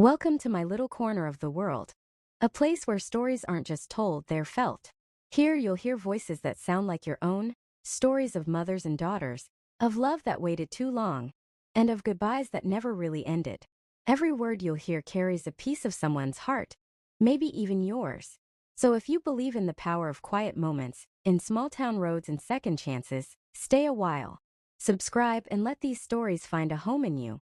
Welcome to my little corner of the world, a place where stories aren't just told, they're felt. Here you'll hear voices that sound like your own, stories of mothers and daughters, of love that waited too long, and of goodbyes that never really ended. Every word you'll hear carries a piece of someone's heart, maybe even yours. So if you believe in the power of quiet moments, in small town roads and second chances, stay a while. Subscribe and let these stories find a home in you,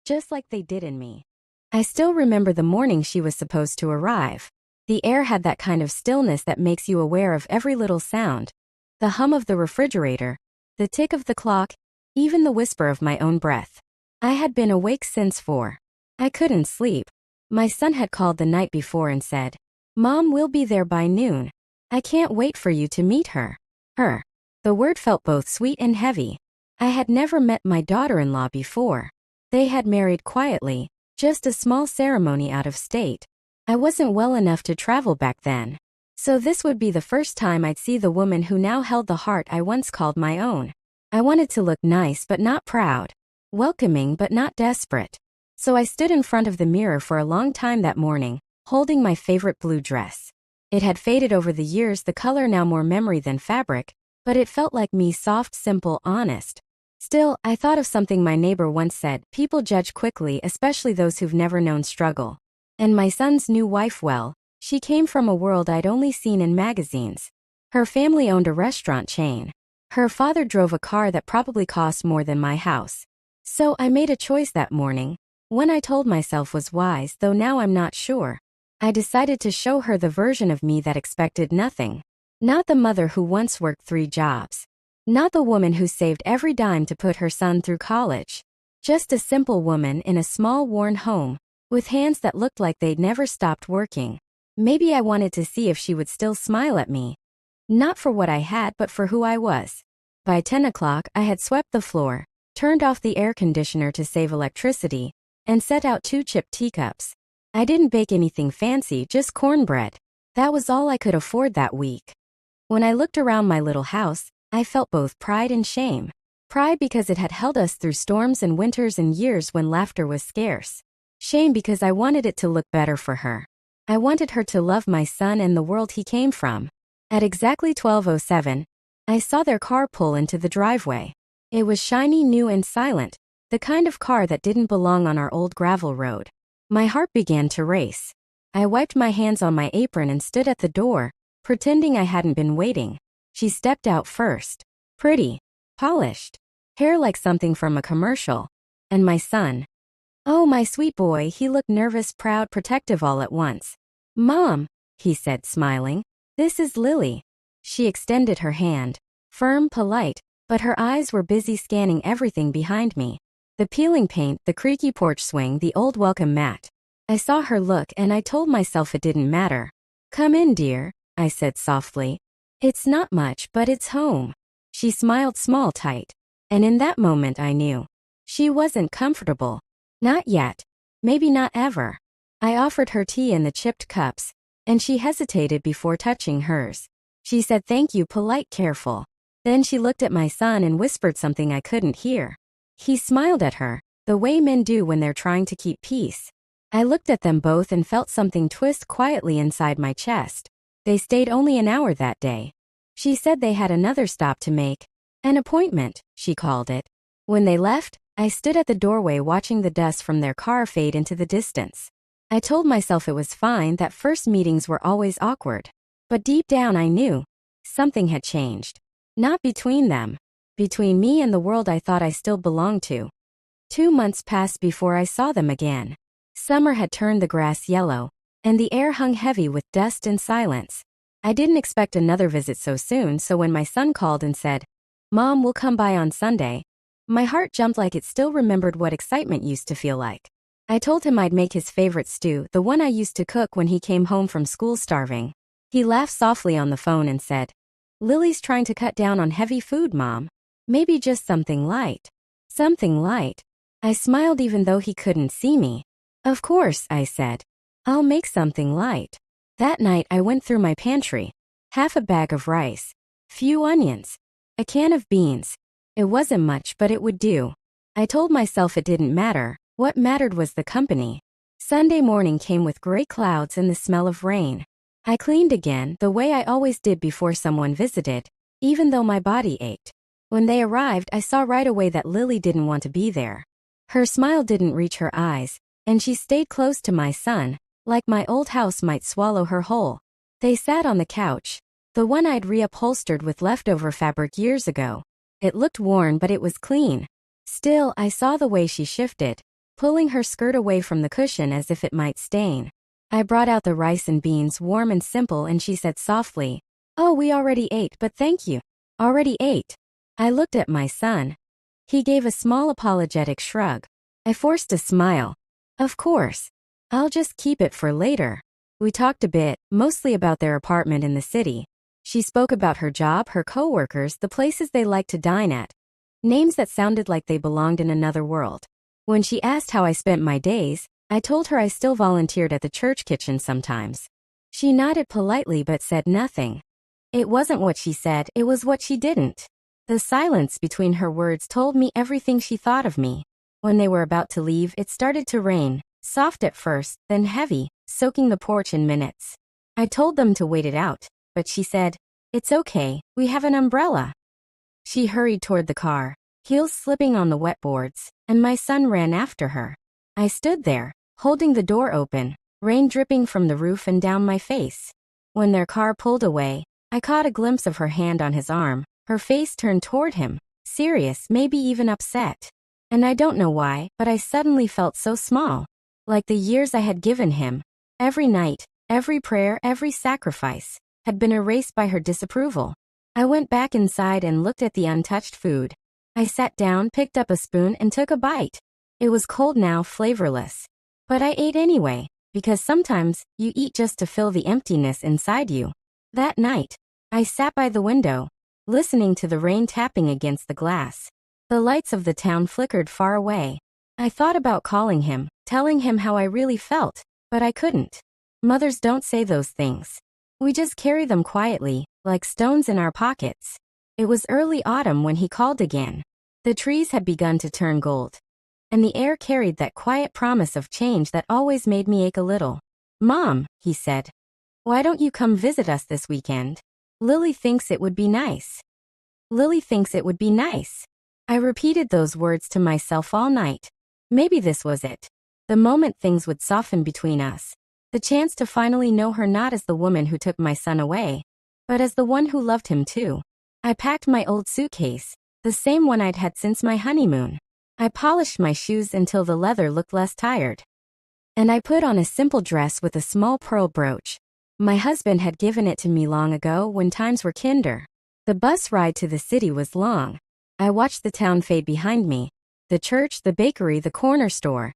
just like they did in me. I still remember the morning she was supposed to arrive. The air had that kind of stillness that makes you aware of every little sound. The hum of the refrigerator, the tick of the clock, even the whisper of my own breath. I had been awake since 4. I couldn't sleep. My son had called the night before and said, "Mom will be there by noon. I can't wait for you to meet her." Her. The word felt both sweet and heavy. I had never met my daughter-in-law before. They had married quietly. Just a small ceremony out of state. I wasn't well enough to travel back then. So this would be the first time I'd see the woman who now held the heart I once called my own. I wanted to look nice but not proud. Welcoming but not desperate. So I stood in front of the mirror for a long time that morning, holding my favorite blue dress. It had faded over the years, the color now more memory than fabric, but it felt like me, soft, simple, honest. Still, I thought of something my neighbor once said: people judge quickly, especially those who've never known struggle. And my son's new wife, well, she came from a world I'd only seen in magazines. Her family owned a restaurant chain. Her father drove a car that probably cost more than my house. So I made a choice that morning. One I told myself was wise, though now I'm not sure. I decided to show her the version of me that expected nothing. Not the mother who once worked 3 jobs. Not the woman who saved every dime to put her son through college. Just a simple woman in a small, worn home, with hands that looked like they'd never stopped working. Maybe I wanted to see if she would still smile at me. Not for what I had, but for who I was. By 10 o'clock, I had swept the floor, turned off the air conditioner to save electricity, and set out 2 chipped teacups. I didn't bake anything fancy, just cornbread. That was all I could afford that week. When I looked around my little house, I felt both pride and shame. Pride because it had held us through storms and winters and years when laughter was scarce. Shame because I wanted it to look better for her. I wanted her to love my son and the world he came from. At exactly 12:07, I saw their car pull into the driveway. It was shiny, new and silent, the kind of car that didn't belong on our old gravel road. My heart began to race. I wiped my hands on my apron and stood at the door, pretending I hadn't been waiting. She stepped out first. Pretty. Polished. Hair like something from a commercial. And my son. Oh, my sweet boy, he looked nervous, proud, protective all at once. "Mom," he said, smiling. "This is Lily." She extended her hand. Firm, polite, but her eyes were busy scanning everything behind me. The peeling paint, the creaky porch swing, the old welcome mat. I saw her look and I told myself it didn't matter. "Come in, dear," I said softly. "It's not much, but it's home." She smiled small, tight. And in that moment I knew. She wasn't comfortable. Not yet. Maybe not ever. I offered her tea in the chipped cups, and she hesitated before touching hers. She said thank you, polite, careful. Then she looked at my son and whispered something I couldn't hear. He smiled at her, the way men do when they're trying to keep peace. I looked at them both and felt something twist quietly inside my chest. They stayed only an hour that day. She said they had another stop to make. An appointment, she called it. When they left, I stood at the doorway watching the dust from their car fade into the distance. I told myself it was fine, that first meetings were always awkward. But deep down I knew. Something had changed. Not between them. Between me and the world I thought I still belonged to. 2 months passed before I saw them again. Summer had turned the grass yellow, and the air hung heavy with dust and silence. I didn't expect another visit so soon, so when my son called and said, "Mom, we'll come by on Sunday," my heart jumped like it still remembered what excitement used to feel like. I told him I'd make his favorite stew, the one I used to cook when he came home from school starving. He laughed softly on the phone and said, "Lily's trying to cut down on heavy food, Mom. Maybe just something light." Something light. I smiled even though he couldn't see me. "Of course," I said. "I'll make something light." That night I went through my pantry. Half a bag of rice. Few onions. A can of beans. It wasn't much, but it would do. I told myself it didn't matter. What mattered was the company. Sunday morning came with gray clouds and the smell of rain. I cleaned again, the way I always did before someone visited, even though my body ached. When they arrived, I saw right away that Lily didn't want to be there. Her smile didn't reach her eyes, and she stayed close to my son, like my old house might swallow her whole. They sat on the couch, the one I'd reupholstered with leftover fabric years ago. It looked worn, but it was clean. Still, I saw the way she shifted, pulling her skirt away from the cushion as if it might stain. I brought out the rice and beans, warm and simple, and she said softly, "Oh, we already ate, but thank you." Already ate? I looked at my son. He gave a small apologetic shrug. I forced a smile. Of course. I'll just keep it for later. We talked a bit, mostly about their apartment in the city. She spoke about her job, her coworkers, the places they liked to dine at. Names that sounded like they belonged in another world. When she asked how I spent my days, I told her I still volunteered at the church kitchen sometimes. She nodded politely but said nothing. It wasn't what she said, it was what she didn't. The silence between her words told me everything she thought of me. When they were about to leave, it started to rain, soft at first, then heavy, soaking the porch in minutes. I told them to wait it out, but she said, "It's okay, we have an umbrella." She hurried toward the car, heels slipping on the wet boards, and my son ran after her. I stood there, holding the door open, rain dripping from the roof and down my face. When their car pulled away, I caught a glimpse of her hand on his arm, her face turned toward him, serious, maybe even upset. And I don't know why, but I suddenly felt so small. Like the years I had given him, every night, every prayer, every sacrifice, had been erased by her disapproval. I went back inside and looked at the untouched food. I sat down, picked up a spoon, and took a bite. It was cold now, flavorless. But I ate anyway, because sometimes you eat just to fill the emptiness inside you. That night, I sat by the window, listening to the rain tapping against the glass. The lights of the town flickered far away. I thought about calling him, telling him how I really felt, but I couldn't. Mothers don't say those things. We just carry them quietly, like stones in our pockets. It was early autumn when he called again. The trees had begun to turn gold, and the air carried that quiet promise of change that always made me ache a little. "Mom," he said, "why don't you come visit us this weekend? Lily thinks it would be nice." Lily thinks it would be nice. I repeated those words to myself all night. Maybe this was it. The moment things would soften between us. The chance to finally know her not as the woman who took my son away, but as the one who loved him too. I packed my old suitcase, the same one I'd had since my honeymoon. I polished my shoes until the leather looked less tired. And I put on a simple dress with a small pearl brooch. My husband had given it to me long ago when times were kinder. The bus ride to the city was long. I watched the town fade behind me. The church, the bakery, the corner store.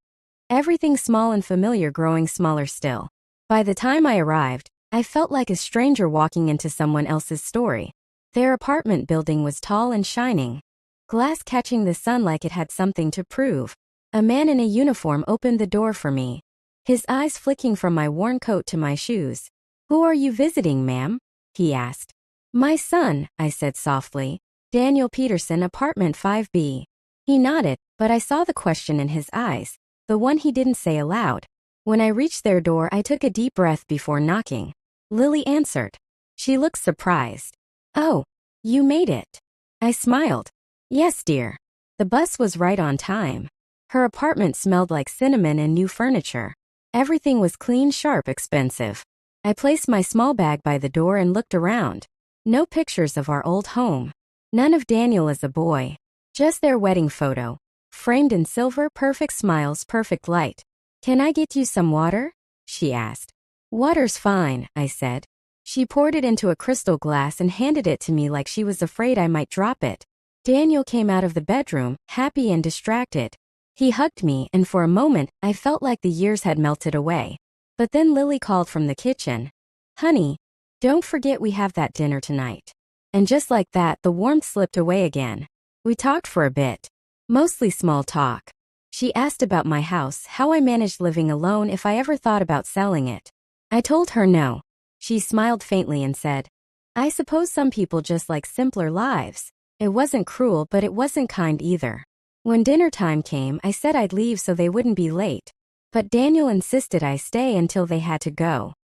Everything small and familiar growing smaller still. By the time I arrived, I felt like a stranger walking into someone else's story. Their apartment building was tall and shining, glass catching the sun like it had something to prove. A man in a uniform opened the door for me, his eyes flicking from my worn coat to my shoes. "Who are you visiting, ma'am?" he asked. "My son," I said softly. "Daniel Peterson, apartment 5B. He nodded, but I saw the question in his eyes, the one he didn't say aloud. When I reached their door, I took a deep breath before knocking. Lily answered. She looked surprised. "Oh, you made it." I smiled. "Yes, dear." The bus was right on time. Her apartment smelled like cinnamon and new furniture. Everything was clean, sharp, expensive. I placed my small bag by the door and looked around. No pictures of our old home. None of Daniel as a boy. Just their wedding photo. Framed in silver, perfect smiles, perfect light. "Can I get you some water?" she asked. "Water's fine," I said. She poured it into a crystal glass and handed it to me like she was afraid I might drop it. Daniel came out of the bedroom, happy and distracted. He hugged me, and for a moment, I felt like the years had melted away. But then Lily called from the kitchen. "Honey, don't forget we have that dinner tonight." And just like that, the warmth slipped away again. We talked for a bit. Mostly small talk. She asked about my house, how I managed living alone, if I ever thought about selling it. I told her no. She smiled faintly and said, "I suppose some people just like simpler lives." It wasn't cruel, but it wasn't kind either. When dinner time came, I said I'd leave so they wouldn't be late. but Daniel insisted I stay until they had to go.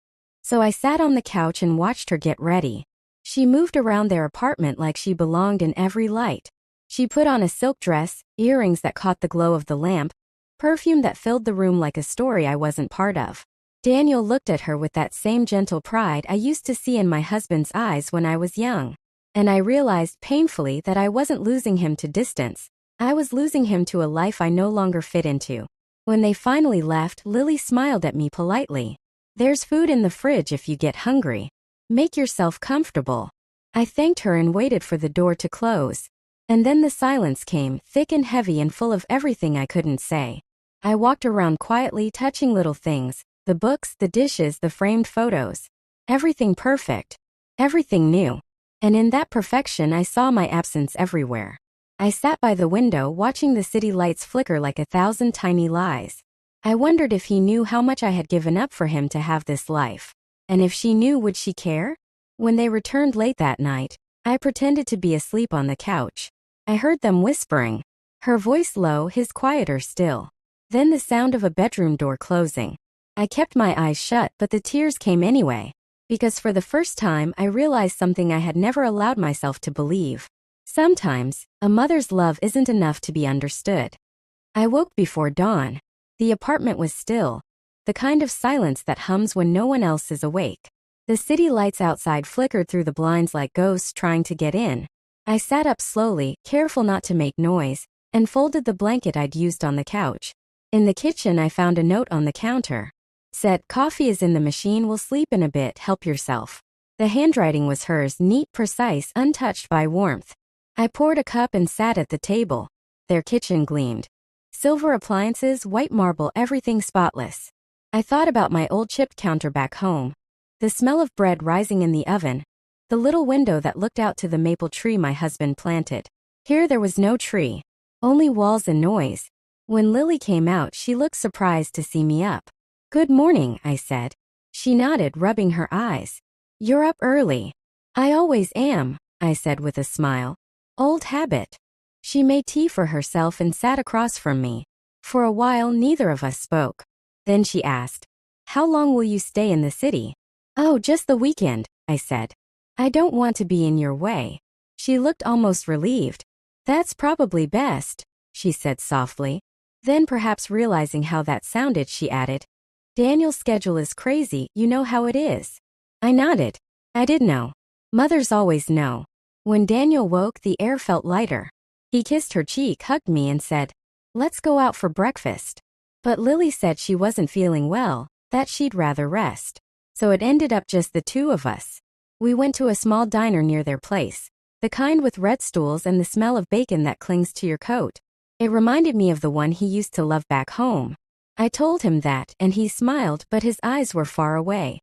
So I sat on the couch and watched her get ready. She moved around their apartment like she belonged in every light. She put on a silk dress, earrings that caught the glow of the lamp, perfume that filled the room like a story I wasn't part of. Daniel looked at her with that same gentle pride I used to see in my husband's eyes when I was young. And I realized painfully that I wasn't losing him to distance. I was losing him to a life I no longer fit into. When they finally left, Lily smiled at me politely. "There's food in the fridge if you get hungry. Make yourself comfortable." I thanked her and waited for the door to close. And then the silence came, thick and heavy and full of everything I couldn't say. I walked around quietly, touching little things, the books, the dishes, the framed photos. Everything perfect. Everything new. And in that perfection I saw my absence everywhere. I sat by the window watching the city lights flicker like 1,000 tiny lies. I wondered if he knew how much I had given up for him to have this life. And if she knew, would she care? When they returned late that night, I pretended to be asleep on the couch. I heard them whispering. Her voice low, his quieter still. Then the sound of a bedroom door closing. I kept my eyes shut, but the tears came anyway. Because for the first time I realized something I had never allowed myself to believe. Sometimes, a mother's love isn't enough to be understood. I woke before dawn. The apartment was still. The kind of silence that hums when no one else is awake. The city lights outside flickered through the blinds like ghosts trying to get in. I sat up slowly, careful not to make noise, and folded the blanket I'd used on the couch. In the kitchen I found a note on the counter. Said, "Coffee is in the machine, we'll sleep in a bit, help yourself." The handwriting was hers, neat, precise, untouched by warmth. I poured a cup and sat at the table. Their kitchen gleamed. Silver appliances, white marble, everything spotless. I thought about my old chipped counter back home. The smell of bread rising in the oven. The little window that looked out to the maple tree my husband planted. Here there was no tree. Only walls and noise. When Lily came out, she looked surprised to see me up. "Good morning," I said. She nodded, rubbing her eyes. "You're up early." "I always am," I said with a smile. "Old habit." She made tea for herself and sat across from me. For a while neither of us spoke. Then she asked, "How long will you stay in the city?" "Oh, just the weekend," I said. "I don't want to be in your way." She looked almost relieved. "That's probably best," she said softly. Then, perhaps realizing how that sounded, she added, "Daniel's schedule is crazy, you know how it is." I nodded. I did know. Mothers always know. When Daniel woke, the air felt lighter. He kissed her cheek, hugged me, and said, "Let's go out for breakfast." But Lily said she wasn't feeling well, that she'd rather rest. So it ended up just the two of us. We went to a small diner near their place, the kind with red stools and the smell of bacon that clings to your coat. It reminded me of the one he used to love back home. I told him that, and he smiled, but his eyes were far away.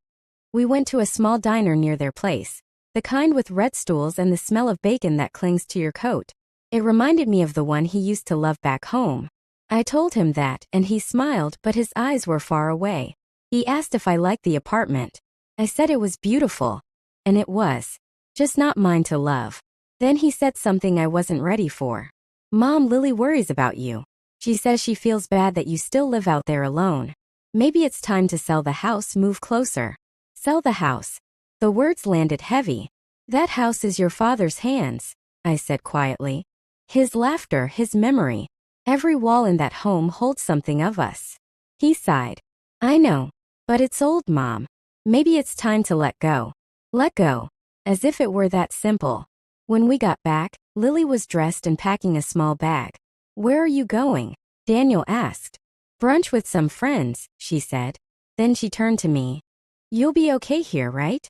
We went to a small diner near their place, the kind with red stools and the smell of bacon that clings to your coat. It reminded me of the one he used to love back home. I told him that, and he smiled, but his eyes were far away. He asked if I liked the apartment. I said it was beautiful. And it was. Just not mine to love. Then he said something I wasn't ready for. "Mom, Lily worries about you. She says she feels bad that you still live out there alone. Maybe it's time to sell the house, move closer." "Sell the house." The words landed heavy. "That house is your father's hands," I said quietly. "His laughter, his memory. Every wall in that home holds something of us." He sighed. "I know. But it's old, Mom. Maybe it's time to let go." Let go. As if it were that simple. When we got back, Lily was dressed and packing a small bag. "Where are you going?" Daniel asked. "Brunch with some friends," she said. Then she turned to me. "You'll be okay here, right?"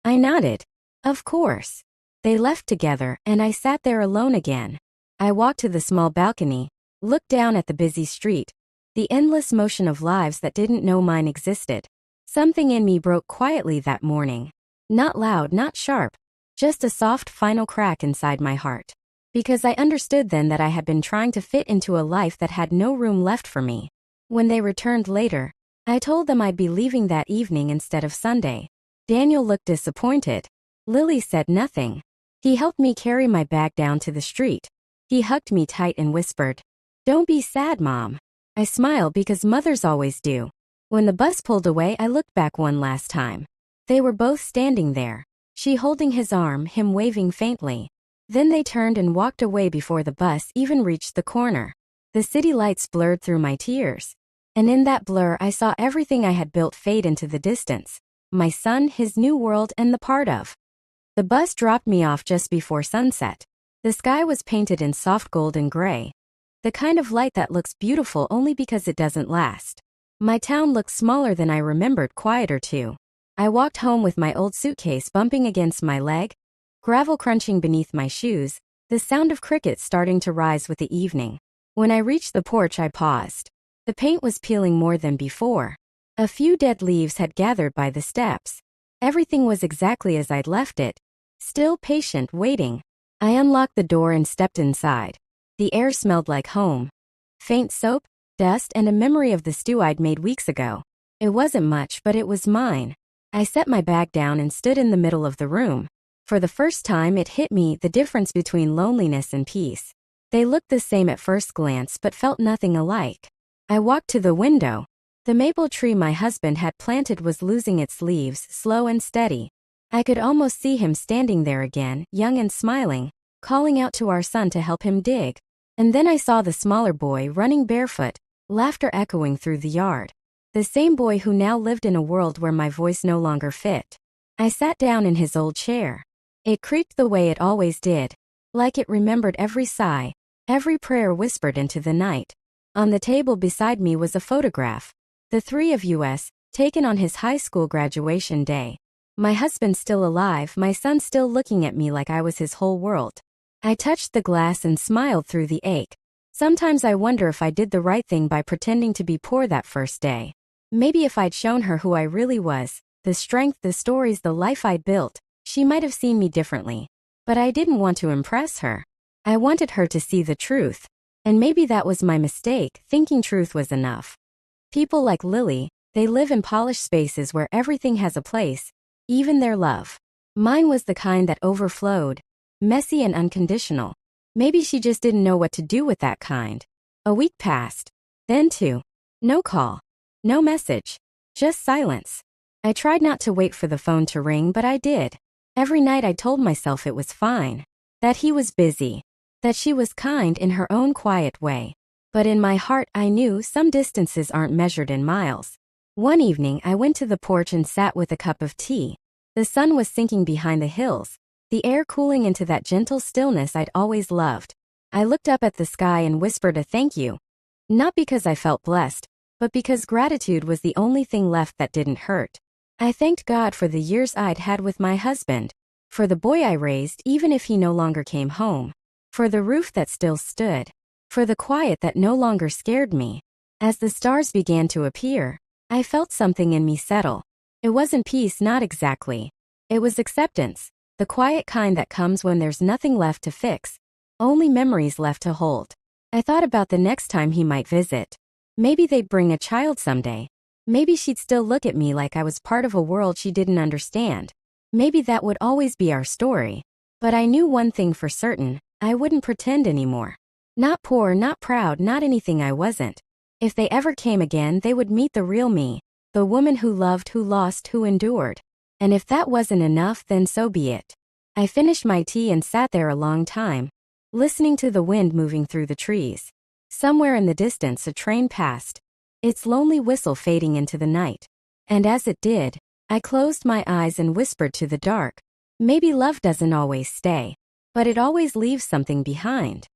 I nodded. "Of course." They left together, and I sat there alone again. I walked to the small balcony, looked down at the busy street, the endless motion of lives that didn't know mine existed. Something in me broke quietly that morning. Not loud, not sharp. Just a soft, final crack inside my heart. Because I understood then that I had been trying to fit into a life that had no room left for me. When they returned later, I told them I'd be leaving that evening instead of Sunday. Daniel looked disappointed. Lily said nothing. He helped me carry my bag down to the street. He hugged me tight and whispered, "Don't be sad, Mom. I smiled because mothers always do. When the bus pulled away, I looked back one last time. They were both standing there, she holding his arm, him waving faintly. Then they turned and walked away before the bus even reached the corner. The city lights blurred through my tears. And in that blur I saw everything I had built fade into the distance. My son, his new world, and the part of. The bus dropped me off just before sunset. The sky was painted in soft gold and gray. The kind of light that looks beautiful only because it doesn't last. My town looked smaller than I remembered, quieter too. I walked home with my old suitcase bumping against my leg, gravel crunching beneath my shoes, the sound of crickets starting to rise with the evening. When I reached the porch, I paused. The paint was peeling more than before. A few dead leaves had gathered by the steps. Everything was exactly as I'd left it. Still patient, waiting. I unlocked the door and stepped inside. The air smelled like home. Faint soap, dust, and a memory of the stew I'd made weeks ago. It wasn't much, but it was mine. I set my bag down and stood in the middle of the room. For the first time it hit me, the difference between loneliness and peace. They looked the same at first glance but felt nothing alike. I walked to the window. The maple tree my husband had planted was losing its leaves, slow and steady. I could almost see him standing there again, young and smiling, calling out to our son to help him dig. And then I saw the smaller boy running barefoot, laughter echoing through the yard. The same boy who now lived in a world where my voice no longer fit. I sat down in his old chair. It creaked the way it always did, like it remembered every sigh, every prayer whispered into the night. On the table beside me was a photograph. The three of us, taken on his high school graduation day. My husband still alive, my son still looking at me like I was his whole world. I touched the glass and smiled through the ache. Sometimes I wonder if I did the right thing by pretending to be poor that first day. Maybe if I'd shown her who I really was, the strength, the stories, the life I'd built, she might have seen me differently. But I didn't want to impress her. I wanted her to see the truth. And maybe that was my mistake, thinking truth was enough. People like Lily, they live in polished spaces where everything has a place, even their love. Mine was the kind that overflowed, messy and unconditional. Maybe she just didn't know what to do with that kind. A week passed. Then two. No call. No message. Just silence. I tried not to wait for the phone to ring, but I did. Every night I told myself it was fine. That he was busy. That she was kind in her own quiet way. But in my heart I knew some distances aren't measured in miles. One evening I went to the porch and sat with a cup of tea. The sun was sinking behind the hills, the air cooling into that gentle stillness I'd always loved. I looked up at the sky and whispered a thank you. Not because I felt blessed, but because gratitude was the only thing left that didn't hurt. I thanked God for the years I'd had with my husband, for the boy I raised even if he no longer came home, for the roof that still stood, for the quiet that no longer scared me. As the stars began to appear, I felt something in me settle. It wasn't peace, not exactly. It was acceptance, the quiet kind that comes when there's nothing left to fix, only memories left to hold. I thought about the next time he might visit. Maybe they'd bring a child someday. Maybe she'd still look at me like I was part of a world she didn't understand. Maybe that would always be our story. But I knew one thing for certain, I wouldn't pretend anymore. Not poor, not proud, not anything I wasn't. If they ever came again, they would meet the real me, the woman who loved, who lost, who endured. And if that wasn't enough, then so be it. I finished my tea and sat there a long time, listening to the wind moving through the trees. Somewhere in the distance a train passed, its lonely whistle fading into the night. And as it did, I closed my eyes and whispered to the dark, maybe love doesn't always stay, but it always leaves something behind.